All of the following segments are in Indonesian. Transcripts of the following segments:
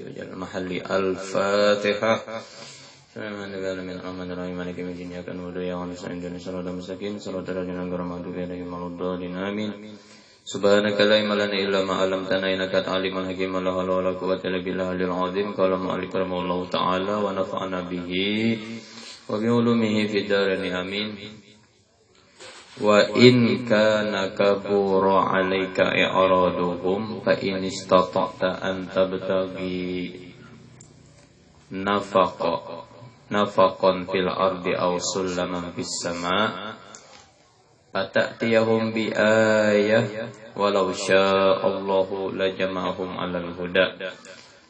وجل محل الفاتحة. Bismillahirrahmanirrahim. Bismillahirrahmanirrahim. Maliki yaumiddin. Iyyaka na'budu wa iyyaka nasta'in. Ihdinas siratal mustaqim. Siratal ladzina an'amta 'alaihim ghairil amin. Subhanaka la ilma lana illa ma 'allamtana innaka antal alimul hakim. La haula wa la quwwata illa billahil azim. Qala mu'allif rahimahullahu ta'ala wa nafa'ana bihi wa bi ulumihi fid dharain amin. Wa in kana kabura 'alaika i'raduhum fa in istata'ta an tabtaghi nafaqan fil ardi aw sulaman fis sama' fata'tiyahum bi ayah walau syaa Allahu la jama'ahum 'alal huda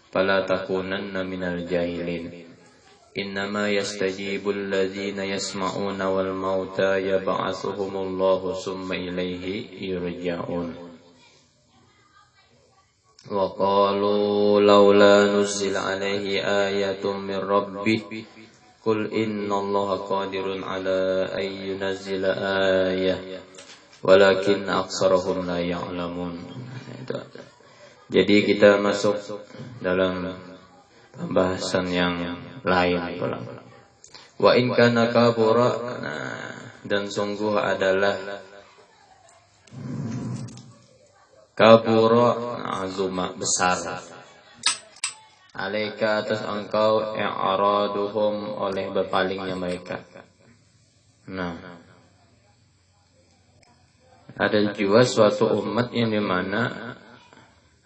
fala takunanna minal jahilin. Innama yastajibul ladzina yasma'una wal mauta yab'atsuhumullahu summa ilaihi yurja'un. Wa qalu laula nuzila alaihi ayatun min rabbih qul innallaha qadirun ala an yunazzila ayah walakin aktsarahum la ya'lamun. Jadi kita masuk dalam pembahasan yang lain. Wa in kana kabura, dan sungguh adalah kabura azuma besar alaika atas engkau i'raduhum oleh berpalingnya mereka. Nah, ada juga suatu umat yang dimana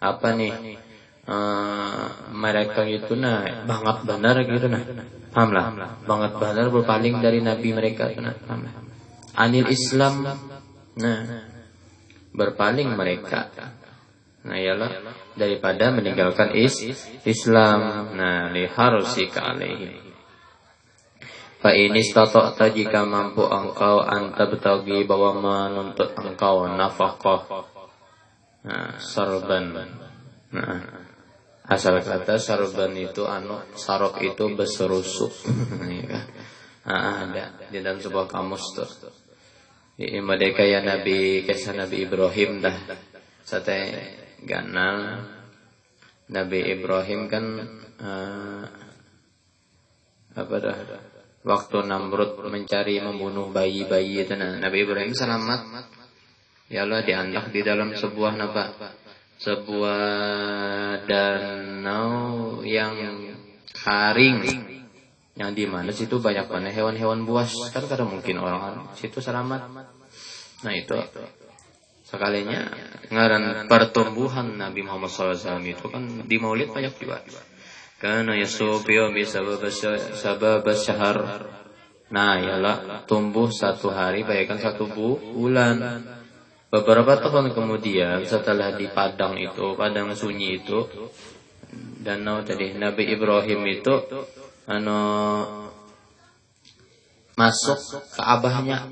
apa nih mereka itu banget benar gitu paham lah, banget benar berpaling dari nabi mereka paham lah. Anil Islam, berpaling mereka. Ialah daripada meninggalkan Islam. Liharusika alaihim. Fa in istata'ta, jika mampu engkau antabtagi bahwa menuntut engkau nafaqah. Sarban. Asal kata sarban itu sarok itu berserusuk. Ada di dalam sebuah kamus tuh. Mereka ya Nabi, kisah Nabi Ibrahim dah. Sate ganal Nabi Ibrahim kan waktu Namrud mencari membunuh bayi-bayi itu, Nabi Ibrahim selamat. Ya Allah, diandak di dalam sebuah danau yang kering, yang di mana situ banyak hewan-hewan buas, kan kada mungkin orang situ selamat. Itu sekalinya ngaran pertumbuhan Nabi Muhammad SAW itu kan di Maulid banyak juga. Karena yasubiyo sabab syahr. Ialah tumbuh satu hari bagaikan satu bulan. Beberapa tahun kemudian setelah di padang sunyi itu, danau tadi, Nabi Ibrahim itu masuk ke abahnya,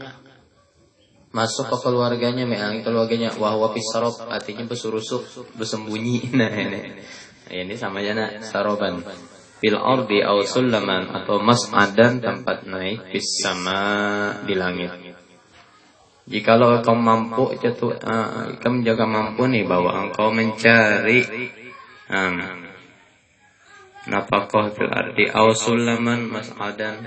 masuk ke keluarganya, wahwa fisarab, artinya bersurusuk, bersembunyi. Ini sama aja saroban fil ardi aw sulaman, atau mas'adan, tempat naik, fis sama, di langit. Jikalau engkau mampu kamu menjaga mampu bahwa engkau mencari nafaqah fil ardi aw sulaman mas'adan,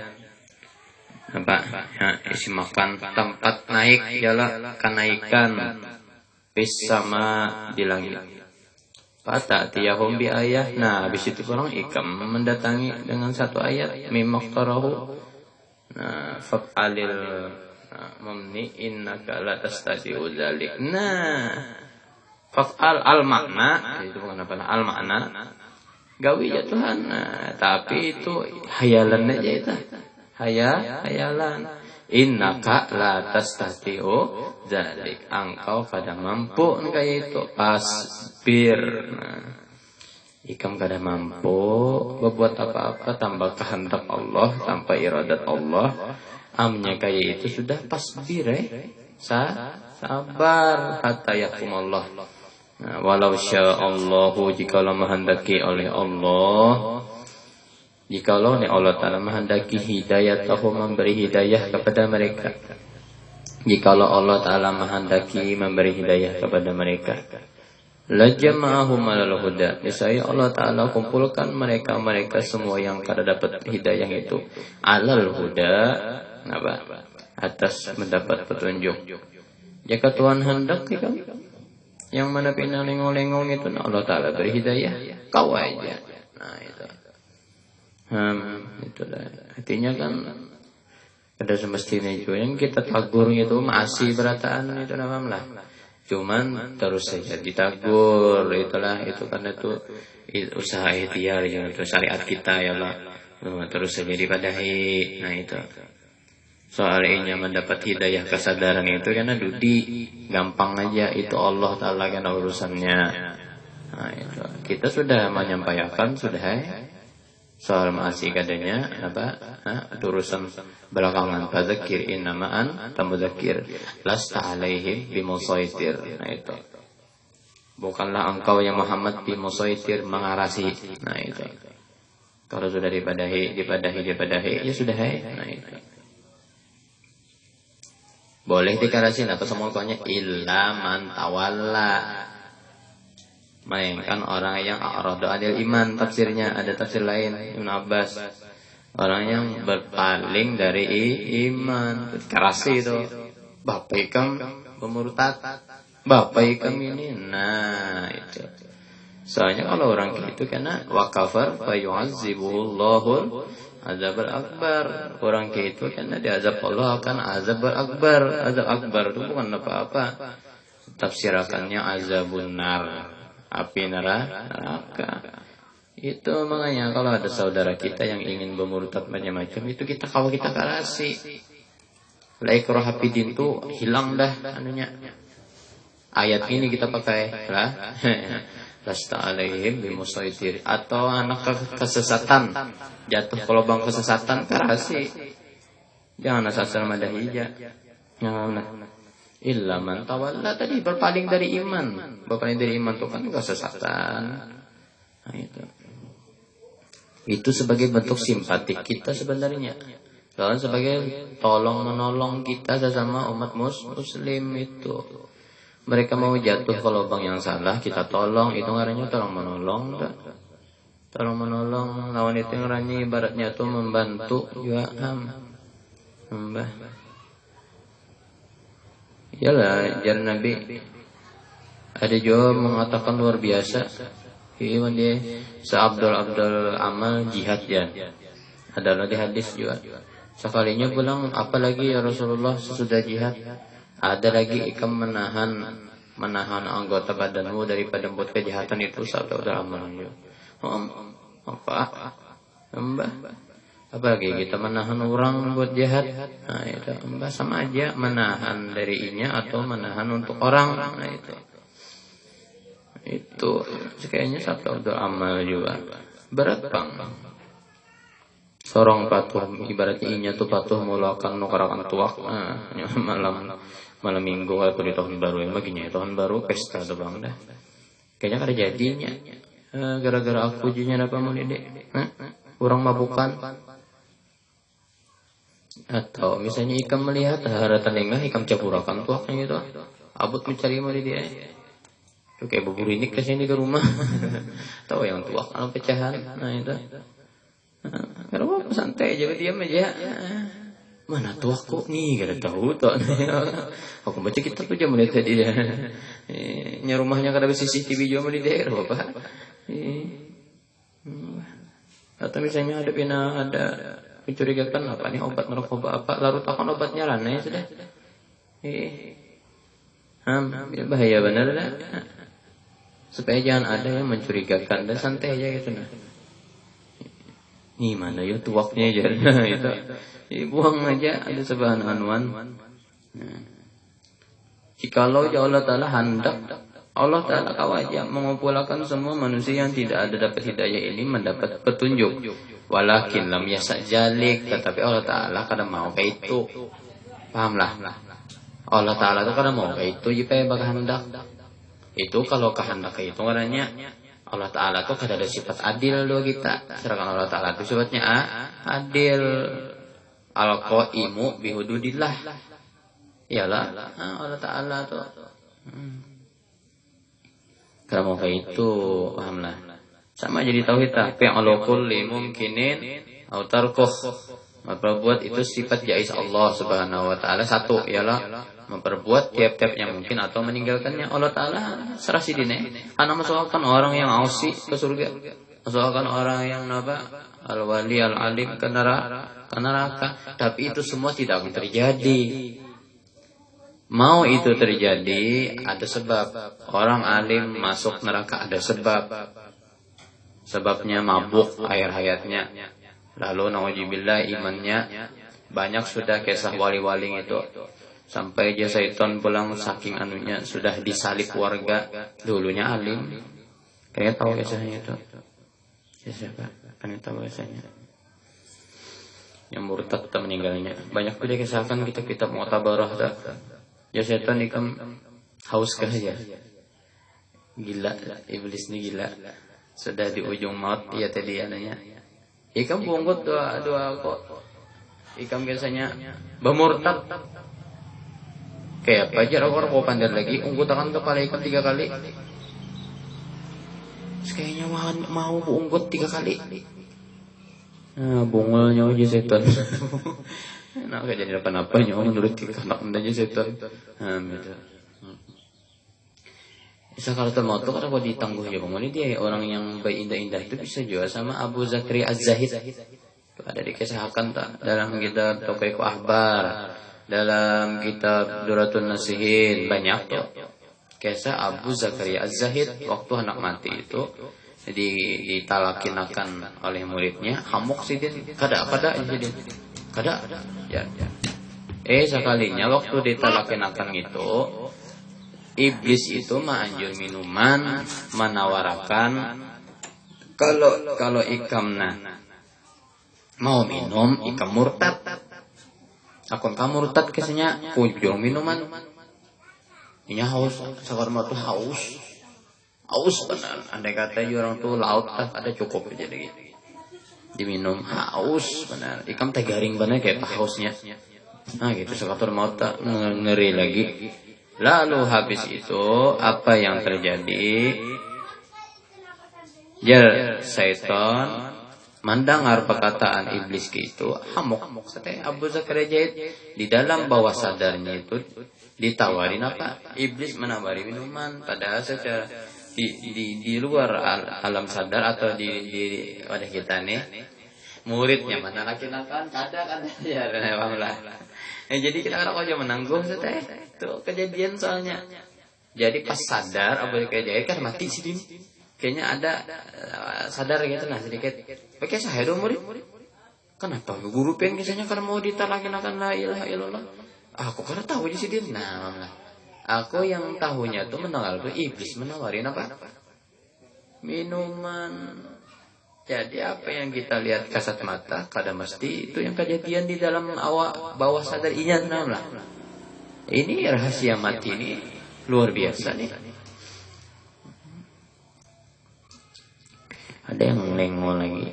isi makan, tempat naik ialah kenaikan, fis sama, di langit. Fata'tiyahum bi ayah. Habis itu orang ikam mendatangi dengan satu ayat, mimaktarahu. Fa'alil mamni innaka la tastati'u dzalik. Fa'al al makna, itu bukan apa, al makna gawi ya Tuhan. Tapi itu hayalan aja itu. Hayalan. Innaka la tastati'u dzalik. Engkau kada mampu kayak itu. Pasbir. Ikam kada mampu berbuat apa-apa tanpa kehendak Allah, tanpa iradat Allah. Amnya kayak itu sudah pasbir, sabar hatta yakumullah. Walau sya'allahu, jikalau menghendaki oleh Allah, jikalau Allah Ta'ala menghendaki hidayatahu, memberi hidayah kepada mereka, jikalau Allah Ta'ala menghendaki memberi hidayah kepada mereka, Lajama'ahum 'alal huda. Niscaya Allah Ta'ala kumpulkan mereka semua yang kada dapat hidayah itu 'alal huda, apa? Atas mendapat petunjuk. Jika Tuhan hendak yang mana pina lengong-lengong itu Allah Ta'ala beri hidayah, kau aja. Nah itu. Itulah. Artinya kan pada semestinya itu yang kita tagur itu masih berataan itu namanya. Cuman terus saja ditagur, itulah itu karena itu usaha ikhtiar ya, itu syariat kita ya Allah. Terus saja dipadahi. Nah itu. Soalnya mendapat hidayah kesadaran itu karena dudi gampang aja, itu Allah Ta'ala kan urusannya. Nah itu. Kita sudah menyampaikan sudah soal masih kadanya apa? Urusan belakangan. Fadzakir innama anta mudzakir lasta alaihim bimusaitir. Nah itu. Bukanlah engkau yang Muhammad bimusaitir mengarasi. Nah itu. Kalau sudah dipadahi ya sudah Nah itu. Boleh dikarasin atau semuanya illa man tawalla. Melainkan orang yang a'rada anil iman, tafsirnya ada tafsir lain Ibnu Abbas. Orang yang berpaling dari iman, kerasi itu. Bapak ikam pemurtad, bapak ikam ini. Nah, itu. Soalnya kalau orang itu karena wa kafar fa yu'adzibullahul azabul akbar. Orang itu karena diazab Allah akan azab akbar. Azab akbar itu bukan apa-apa. Tafsirakannya azabun nar. Api neraka. Itu makanya kalau ada saudara kita yang ingin bermurtad macam-macam itu kita karasi. Laikroh hafidin itu hilang dah anunya. Ayat ini kita pakai lah. Lasta alaihim bimusaitir. Atau anak kesesatan jatuh ke lubang kesesatan karasi. Jangan asal madahija. Jangan. Illa man tawalla tadi berpaling dari iman. Berpaling dari iman itu kan kesesatan. Nah itu. Itu sebagai bentuk simpatik kita sebenarnya. Dan sebagai tolong menolong kita sesama umat muslim itu. Mereka mau jatuh ke lubang yang salah, kita tolong, itu ngarannya tolong menolong. Tolong menolong, lawan itu ngarannya ibaratnya itu membantu juga Iyalah, jar Nabi ada juga mengatakan luar biasa. Iwan dia seabdul amal jihad ya. Adalah di hadis juga. Sekalinya bilang apalagi ya Rasulullah sesudah jihad. Ada lagi ikam menahan anggota badanmu daripada buat kejahatan itu seabdul amal juga. Apa? Mbah. Apalagi kita menahan orang buat jahat. Nah itu mbak sama aja menahan darinya atau menahan untuk orang. Nah itu kayaknya satu amal juga berat bang. Seorang patuh ibaratnya inya tuh patuh mulakan nukarakan tuak. Malam minggu atau di tahun baru yang baginya tahun baru pesta tuh bang dah. Kayaknya kada jadinya. Gara-gara aku jinya apa mau dede? Orang mabukan. Atau misalnya ikam melihat haratan lengah ikam capurakan tuaknya gitu. Abut mencari mau dia. Itu kayak bubur ini kesini ke rumah. Tahu yang tuak kalau pecahan. Nah itu. Kalau apa santai aja diam aja. Mana tuakku nih kada tahu tuh. Aku baca kitab tuh jam melihat dia. Nya rumahnya kada bisa CCTV juga di daerah apa. Atau misalnya ada mencurigakan apa nih obat narkoba apa larut akan obatnya lana ya sudah bahaya benar lah supaya jangan ada yang mencurigakan dan santai aja gitu nah ini mana ya tuaknya aja itu buang aja ada sebahan anuan jikalau ya Allah Ta'ala hendak Allah Ta'ala kawaja mengumpulkan semua manusia yang tidak ada dapat hidayah ini mendapat petunjuk. Walakin lam yasak jalik. Tetapi Allah Ta'ala kadang mau kayak itu. Pahamlah. Allah Ta'ala itu kadang mau kayak itu. Jika bakal hendak. Itu kalau kehendak itu karena Allah Ta'ala itu kadang ada sifat adil doa kita. Sedangkan Allah Ta'ala itu sifatnya adil. Al-Qaimu bihududillah. Iyalah. Allah Ta'ala itu. Kalau mau kayak itu, pahamlah. Sama jadi tauhid lah. Fi'lu kulli mumkinin au tarkuh. Memperbuat itu sifat jaiz Allah Subhanahu wa taala. Satu ialah memperbuat tiap-tiap yang mungkin atau meninggalkannya. Allah taala serasi dine. Ana masukkan orang yang ausi ke surga. Masukkan orang yang naba al-wali al-alim ke neraka. Tapi itu semua tidak akan terjadi. Mau itu terjadi ada sebab. Orang alim masuk neraka ada sebab. Sebabnya mabuk air hayatnya. Lalu nauzubillah imannya banyak sudah kisah wali-wali itu. Sampai aja syaitan pulang saking anunya sudah disalib warga. Dulunya alim. Kayaknya tahu kisahnya itu. Siapa? Kan tahu kisahnya. Yang murtad meninggalnya. Banyak juga kisahkan kitab-kitab Mu'tabarah. Ya syaitan ikam haus kah ya. Gila, iblis ini gila. Sudah di ujung maut ya tadi ananya. Ikam bungkut doa kok. Ikam biasanya bermurtad. Kayak apa aja orang mau pandai lagi. Ungkut tangan kepala ikam 3 kali. Kayaknya mau ungkut 3 kali. Nah, bungulnya aja setan. Nah, kayak jadi apa-apanya menurut anak aja setan. Nah, gitu. Bisa kalau mau tuh kalau ditangguh ya ini dia orang yang baik indah-indah itu bisa juga sama Abu Zakaria Az-Zahid. Ada dikisahkan tak dalam kitab Tauqiq Ahbar, dalam kitab Duratun Nasihin banyak tuh. Kisah Abu Zakaria Az-Zahid waktu anak mati itu ditalakinakan oleh muridnya, hamuk sidin, kada sidin. Kada ya. Sekalinya waktu ditalakinakan itu iblis itu manjur minuman menawarkan kalau ikamna mau minum ikam murtad. Akon kamu murtad kesenya kujung minuman. Inya haus sakar matu haus. Haus benar. Andai kata orang tuh laut ada cukup aja gitu. Diminum haus benar. Ikam teh garing benar kayak hausnya. Nah gitu sakatur mau tak ngeri lagi. Lalu habis itu apa yang terjadi? Syaitan mendengar perkataan iblis itu hamuk. Abu Zakaria Zaid di dalam bawah sadarnya itu ditawarin apa? Iblis menawari minuman. Padahal secara di luar alam sadar atau di wadah kita nih muridnya mana laki-lakan kada ya alhamdulillah. Jadi kita orang aja menangguh itu kejadian soalnya. Jadi pas sadar Abu Zakaria Zaid kan mati sih din. Kayaknya ada sadar gitu nah sedikit. Pakai saya dong murid. Kenapa guru pengen kisahnya karena mau ditalakinakan la ilaha illallah. Aku karena tahu di sini. Nah, aku yang tahunya tuh mendengar tuh iblis menawarin apa? Minuman. Jadi apa yang kita lihat kasat mata kadang mesti itu yang kejadian di dalam bawah sadar ingat lah. Ini rahasia mati ini luar biasa nih. Ada yang nengol lagi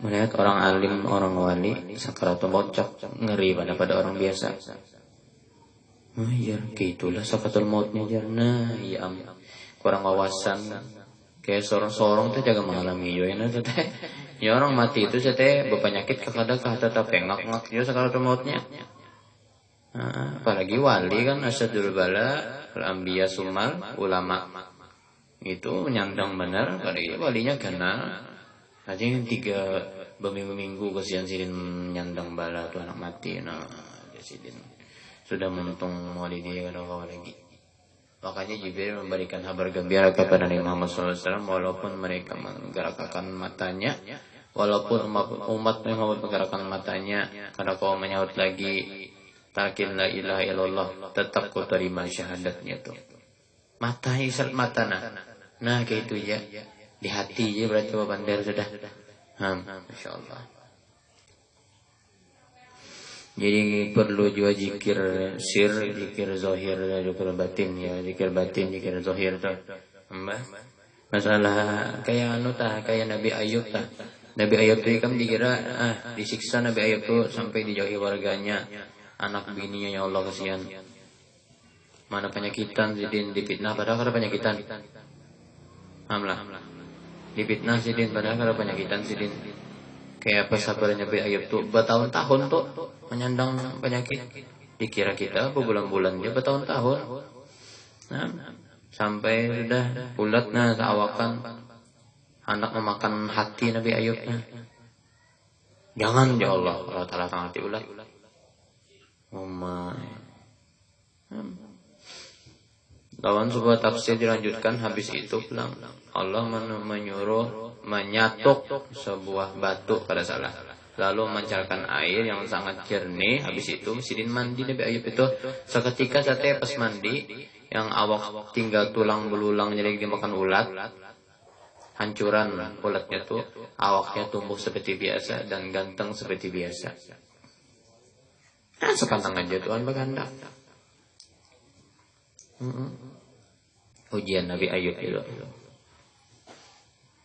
melihat orang alim, orang wali sakaratul maut ngeri pada orang biasa. Oh iya, gitulah sakaratul mautnya jarna. Ya kurang wawasan. Kayak sorong-sorong tuh jaga mengalami yo ya teh. Ya orang mati itu teh berpenyakit kakada tetap ngak-ngak yo sakaratul mautnya. Nah, apalagi wali kan asyadul bala al-anbiya sumal ulama. Itu menyandang benar kali walinya kenal. Aja yang 3 berminggu-minggu kesian sidin menyandang bala tuh anak mati. Nah, sidin sudah menuntung wali dia kalau lagi. Makanya Jibril memberikan kabar gembira kepada Nabi Muhammad SAW walaupun mereka menggerakkan matanya, walaupun umat Muhammad menggerakkan matanya, karena kau menyaut lagi takin la ilaha illallah, tetap kau terima syahadatnya tuh. Mata isyarat mata nah kayak itu ya di hati ya berarti bandar sudah. Masya Allah. Jadi perlu juga zikir sir, zikir zahir, zikir batin ya, zikir batin, zikir zahir tuh. Masalah kayak kayak Nabi Ayub tah. Nabi Ayub tuh kan dikira disiksa Nabi Ayub tuh sampai dijauhi warganya, anak bininya ya Allah kasihan. Mana penyakitan jadi dipitnah padahal karena penyakitan. Amlah. Dipitnah sidin padahal kalau penyakitan sidin. Kayak apa sabarnya Nabi Ayub tuh bertahun-tahun tuh menyandang penyakit. Dikira kita berbulan-bulan dia bertahun-tahun. Nah, sampai sudah ulat seawakan anak memakan hati Nabi Ayub. Jangan ya Allah, Allah Ta'ala sangat hati ulat. Oh my. Lawan sebuah tafsir dilanjutkan habis itu pulang Allah menyuruh menyatuk sebuah batu pada salah, lalu memancarkan air yang sangat jernih. Habis itu sidin mandi Nabi Ayub itu seketika saatnya pas mandi yang awak tinggal tulang belulang jadi dimakan ulat, hancuran ulatnya tuh awaknya tumbuh seperti biasa dan ganteng seperti biasa. Sepantang aja Tuhan berkehendak. Ujian Nabi Ayub itu.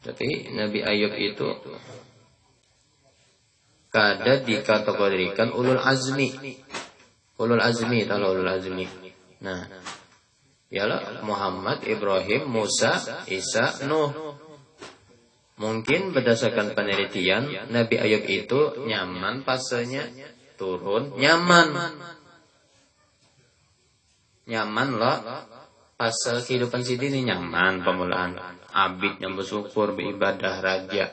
Tapi Nabi Ayub itu kada dikategorikan ulul azmi. Ulul azmi, tahu ulul azmi. Nah, ialah Muhammad, Ibrahim, Musa, Isa, Nuh. Mungkin berdasarkan penelitian Nabi Ayub itu nyaman fasenya turun, nyaman lah. Fase kehidupan sini ini nyaman, pemulaan abid yang bersyukur, beribadah, raja,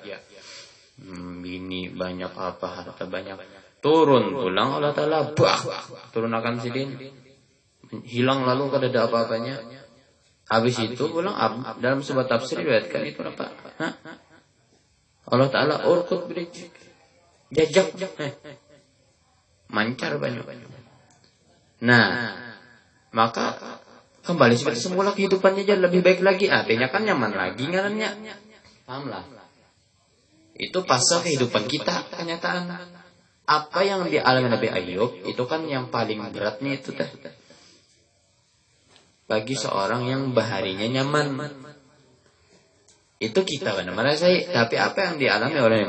bini banyak, apa harta banyak. Turun pulang Allah Ta'ala turun akan sidin, hilang lalu kada ada apa-apanya. Habis itu pulang dalam sebuah tafsir diriwayatkan itu apa? Allah Ta'ala urkut bridge jajak mancar banyak. Nah, maka kembali seperti semula kehidupannya jadi lebih baik lagi. Artinya kan nyaman lagi ngarannya. Pahamlah. Itu fase kehidupan kita kenyataan. Apa yang dialami Nabi Ayub itu kan yang paling beratnya itu teh. Bagi seorang yang baharinya nyaman. Itu kita benar-benar saya. Tapi apa yang dialami oleh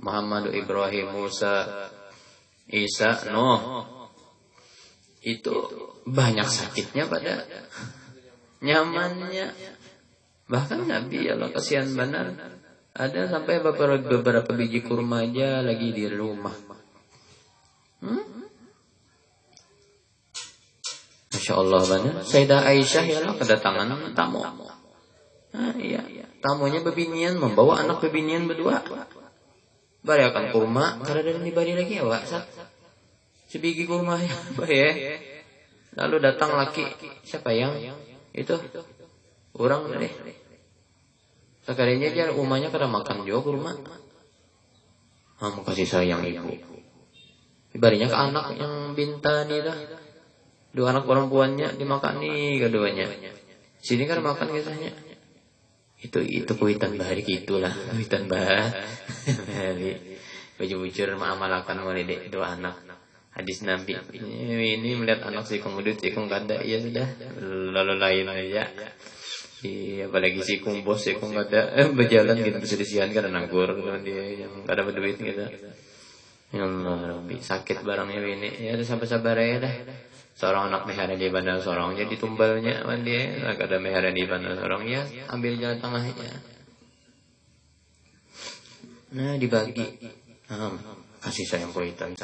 Muhammad, Ibrahim, Musa, Isa, Nuh, itu banyak sakitnya pada nyamannya. Bahkan Nabi Allah kasihan benar, ada sampai beberapa biji kurma aja lagi di rumah. Masya Allah benar. Sayyidah Aisyah ya Allah kedatangan tamu. Iya. Tamunya bebinian membawa anak bebinian berdua. Bariakan kurma, kada ada dibari lagi ya Pak. Sebiji kurma ya, ya. Lalu datang laki, siapa yang itu? Orang deh. Sekalinya dia umahnya kada makan juga kurma. Mau kasih sayang ibu. Ibarinya ke anak yang bintan itu. Dua anak perempuannya dimakan nih keduanya. Sini kan makan kisahnya. Itu kuitan bahari gitulah, kuitan bahari. Baju-bujur mengamalkan mulai dua anak. Hadis Nabi ini melihat anak sikung udut sikung kada, ya sudah lalu lain aja. Iya, apalagi sikung bos sikung kada berjalan gitu berselisihan kada nanggur dia yang kada berduit gitu. Ya Allah Rabbi, sakit barangnya ini. Ya sampai sabar ya dah. Seorang anak mehara di bandar sorongnya ditumbalnya dia, kada mehara di bandar sorongnya ambil jalan tengahnya. Nah dibagi, kasih sayang kuitan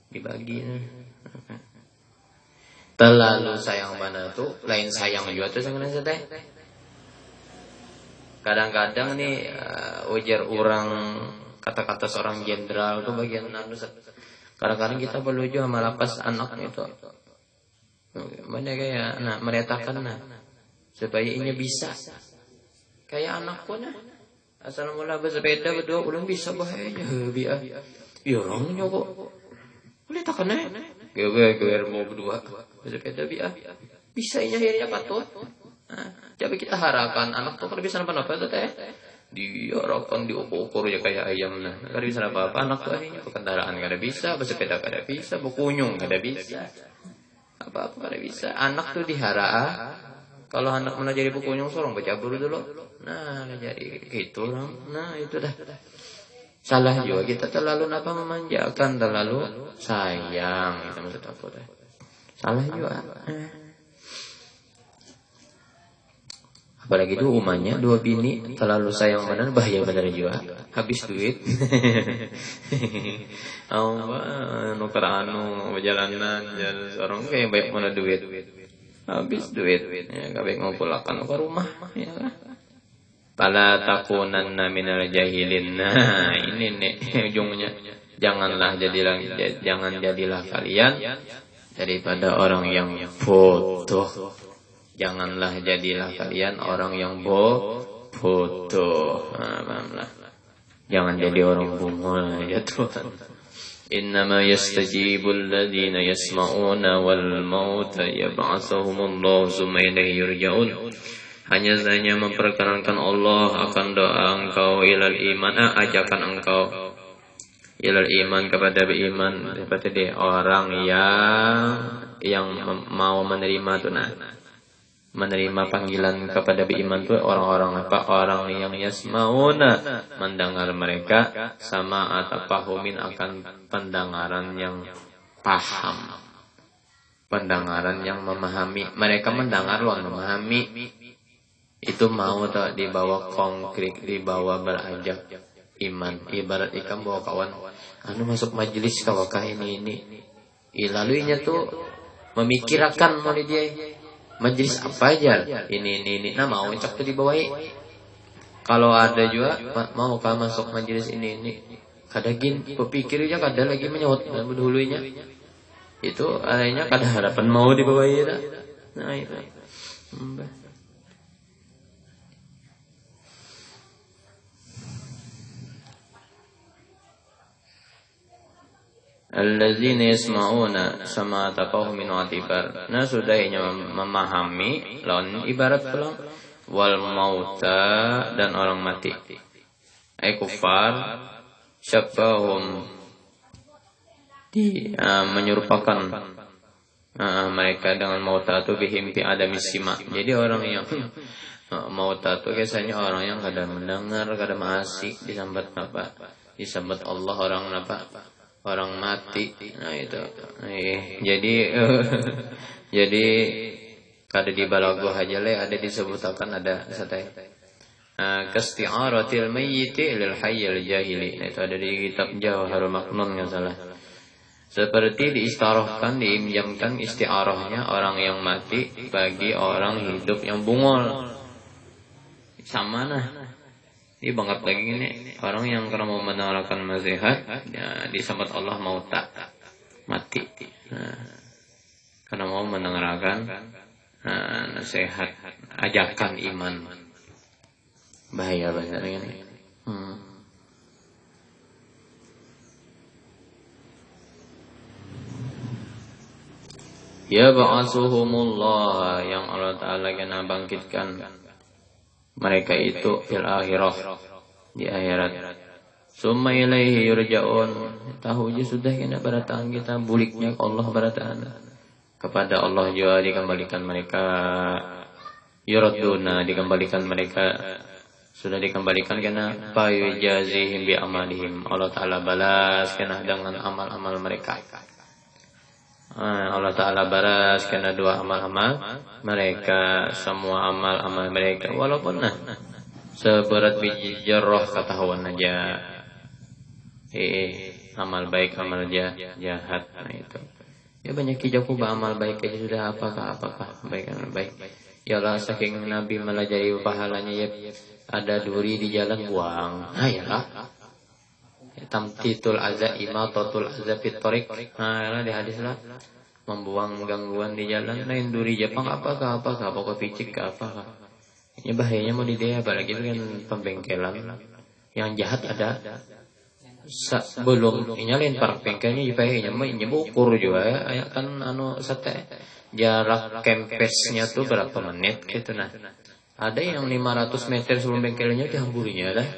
dibagi. Terlalu sayang mana tuh lain sayang juga tuh sangat teh. Kadang-kadang nih ujar orang kata-kata seorang jenderal tuh bagian kadang-kadang kita perlu juga malapas anaknya itu. Mana kayak meretakan supaya ini bisa kayak anakku asal mula bersepeda berdua belum bisa bahaya biar orangnya kok boleh takkan gue mau berdua bersepeda biar bisa ini akhirnya patut. Jadi kita harapkan anak tuh kalau bisa apa-apa tuh teh diarahkan diukur-ukur ya kayak ayam kada bisa apa-apa anak tuh akhirnya kendaraan kada bisa, bersepeda kada bisa, berkunjung kada bisa, apa-apa kada bisa. Anak tuh dihara kalau anak mana jadi berkunjung sorong bercabur dulu. Nah jadi gitu orang. Nah itu dah salah juga kita terlalu memanjakan, terlalu sayang itu maksud aku dah. Salah juga. Apalagi itu umahnya 2 bini, terlalu sayang benar, bahaya benar juga. Habis duit. Nuker perjalanan jalan orang kayak baik mana duit. Habis duit. Ya, gak baik ngumpulkan ke rumah, ya lah. Fala takunanna minal jahilin. Nah, ini nih ujungnya. Jangan jadilah kalian daripada orang yang bodoh. Janganlah jadilah kalian orang yang bodoh. Nah, pahamlah. Jangan jadi orang bungul ya Tuhan. Innama yastajibul ladzina yasma'una wal mauta yab'atsuhumullahu summa ilaihi yurja'un. Hanya saja memperkenankan Allah akan doa engkau ilal iman, ajakan engkau ilal iman kepada beriman, seperti orang yang mau menerima tunah. Menerima panggilan kepada beriman itu orang-orang apa? Orang yang yasmauna, mendengar mereka, sama atafahumin, akan pendengaran yang paham, pendengaran yang memahami. Mereka mendengar loh, memahami. Itu mau tak dibawa konkret, dibawa berajak iman. Ibarat ikan bawa kawan, masuk majelis kawakah ini. Laluinya tuh memikirkan mau dia. Majelis apa aja? Ini. Nah, mau cak tuh dibawain. Kalau ada juga mau kah masuk majelis ini. Kadagin berpikir aja, kada lagi menyahut dulunya. Itu akhirnya kada harapan mau dibawain. Nah, itu. Allazina yasma'una sama taqahu min atibar. Nah, sudahnya memahami lawan ibarat pulang wal mauta, dan orang mati. Ai kufar syabahum, menyerupakan mereka dengan mauta itu bihim fi adami sima. Jadi orang yang mauta itu biasanya orang yang kadang mendengar, kadang asik disambat apa? Disambat Allah orang apa? Orang mati. Nah itu. Jadi kada di balaghah aja le ada disebutakan ada satai. Kasti'aratil mayyiti lil hayyil jahili. Nah, itu ada di kitab Jawharul Maknun enggak salah. Seperti diistarahkan, diimjamkan isti'arahnya orang yang mati bagi orang hidup yang bungol. Sama nah. Ini banget lagi ini orang yang karena mau mendengarkan nasihat, ya, disebut Allah mau tak mati. Nah, karena mau mendengarkan nasihat, ajakan iman, bahaya banget ini. Ya ba'asuhumullah, yang Allah Ta'ala kena bangkitkan mereka itu fil akhirah, di akhirat. Summa ilaihi yurja'un. Tahu je sudah kena barataan kita buliknya ke Allah barataan. Kepada Allah juga dikembalikan mereka. Yuraduna, dikembalikan mereka. Sudah dikembalikan kena fayujazihim bi amalihim. Allah Ta'ala balas kena dengan amal-amal mereka. Allah Ta'ala baras kena dua amal-amal mereka, semua amal-amal mereka, walaupun seberat biji jarrah ketahuan aja. Amal baik, amal jahat. Nah itu. Ya banyak kijaku amal baik aja sudah apakah baik amal baik. Ya Allah, saking Nabi malah jadi pahalanya ya ada duri di jalan buang. Ayolah. Tamtitul azza imatatul azza fit thariq. Nah, di hadis lah membuang gangguan di jalan. Lain duri Jepang apakah pokok picik ke apakah. Ini bahayanya mau dia apalagi itu kan pembengkelan. Yang jahat ada sebelum nyalain park bengkelnya bahayanya mau nyebukur juga ya kan sate jarak kempesnya tuh berapa menit gitu nah. Ada yang 500 meter sebelum bengkelnya dihamburinya dah.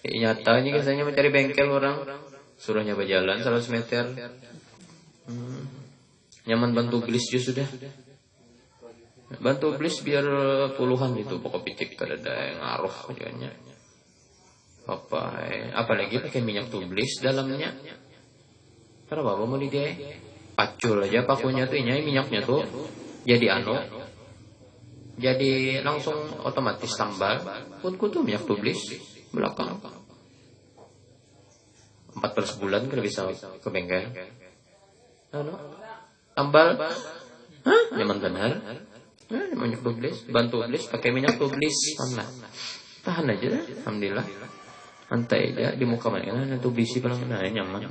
Nyatanya biasanya mencari bengkel orang suruhnya berjalan 100 meter. Nyaman bantu blis juga sudah. Bantu blis biar puluhan itu pokok picik kada ada yang ngaruh kayaknya. Apalagi pakai minyak tublis dalamnya. Karena apa mau dia? Pacul aja pakunya tuh minyaknya tuh jadi Jadi langsung otomatis tambal. Kutu minyak tublis belakang. 14 bulan kan bisa ke bengkel. Tambal. Hah? Nyaman benar. Minyak tublis, bantu tublis, pakai minyak tublis. Tahan aja dah. Alhamdulillah. Antai aja di muka mana tublisi paling nyaman.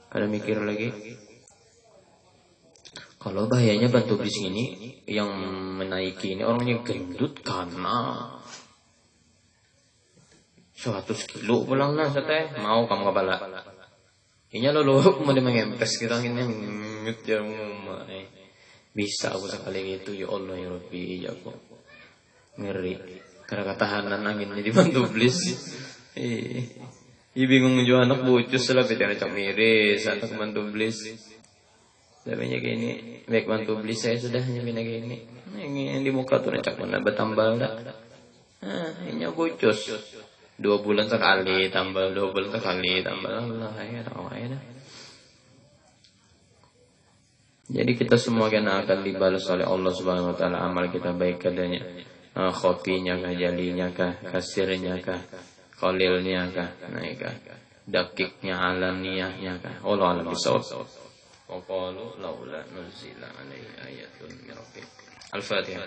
Kada mikir lagi. Kalau bahayanya bantu tublis ini yang menaiki ini orangnya gendut karena 100 kilo pulang lah sateh mau kamu kepala. Inya lo mau mengempes kita ini ngut ya bisa aku sekali gitu ya Allah ya Rabbi ya aku ngeri karena ketahanan anginnya dibantu tublis. Bingung jual anak bucus lah beda cak miris atau bantu tublis. Tapi gini, baik bantu beli saya sudah hanya gini. Yang di muka tuh necak mana bertambal dah. Ini bocos. 2 bulan sekali tambal, 2 bulan sekali tambal. Allah ya dah. Jadi kita semua akan dibalas oleh Allah Subhanahu Wa Taala amal kita baik adanya. Khofinya kah, jalinya kah, kasirnya kah, qalilnya kah, dakiknya, alaniyahnya kah. Allah alam bisawab. وقالوا لولا نزل عليه آية من ربه. الفاتحة.